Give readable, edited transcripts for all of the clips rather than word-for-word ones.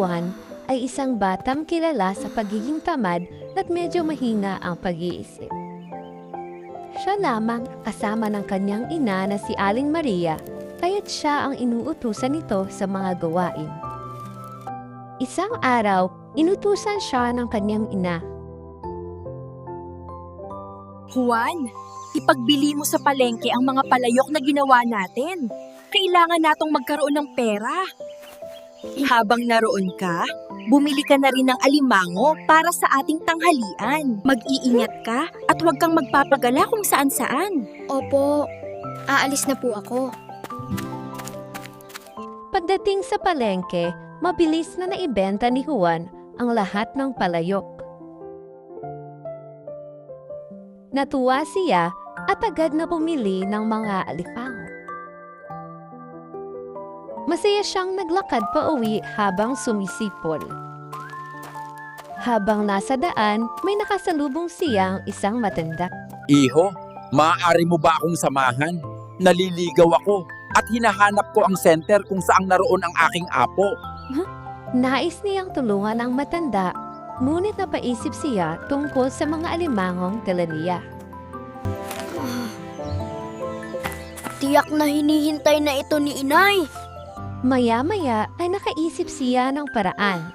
Juan ay isang batang kilala sa pagiging tamad at medyo mahina ang pag-iisip. Siya lamang kasama ng kanyang ina na si Aling Maria, kaya't siya ang inuutusan nito sa mga gawain. Isang araw, inutusan siya ng kanyang ina. Juan, ipagbili mo sa palengke ang mga palayok na ginawa natin. Kailangan natong magkaroon ng pera. Habang naroon ka, bumili ka na rin ng alimango para sa ating tanghalian. Mag-iingat ka at huwag kang magpapagala kung saan-saan. Opo, aalis na po ako. Pagdating sa palengke, mabilis na naibenta ni Juan ang lahat ng palayok. Natuwa siya at agad na bumili ng mga alimango. Masaya siyang naglakad pa uwi habang sumisipol. Habang nasa daan, may nakasalubong siyang isang matanda. Iho, maaari mo ba akong samahan? Naliligaw ako at hinahanap ko ang center kung saang naroon ang aking apo. Nais niyang tulungan ang matanda, ngunit napaisip siya tungkol sa mga alimangong dala niya. Tiyak na hinihintay na ito ni inay. Maya-maya ay nakaisip siya ng paraan.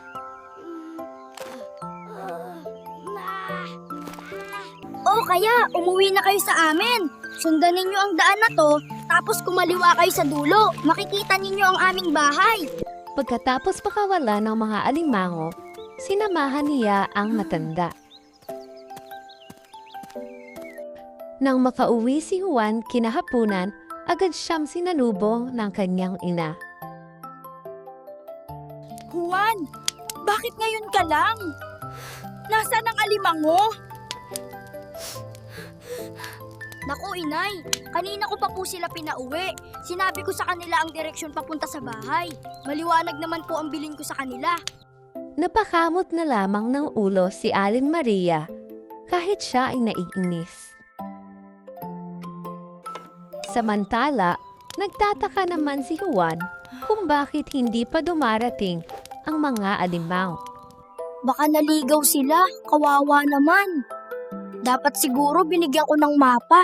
O kaya, umuwi na kayo sa amin. Sundan ninyo ang daan na to, tapos kumaliwa kayo sa dulo. Makikita ninyo ang aming bahay. Pagkatapos makawala ng mga alimango, sinamahan niya ang matanda. Nang makauwi si Juan kinahapunan, agad siyang sinalubong ng kanyang ina. Juan, bakit ngayon ka lang? Nasaan ang alimango? Naku inay, kanina ko pa po sila pinauwi. Sinabi ko sa kanila ang direksyon papunta sa bahay. Maliwanag naman po ang bilin ko sa kanila. Napakamot na lamang ng ulo si Aling Maria kahit siya ay naiinis. Samantala, nagtataka naman si Juan kung bakit hindi pa dumarating ang mga alimango. Baka naligaw sila, kawawa naman. Dapat siguro binigyan ko ng mapa.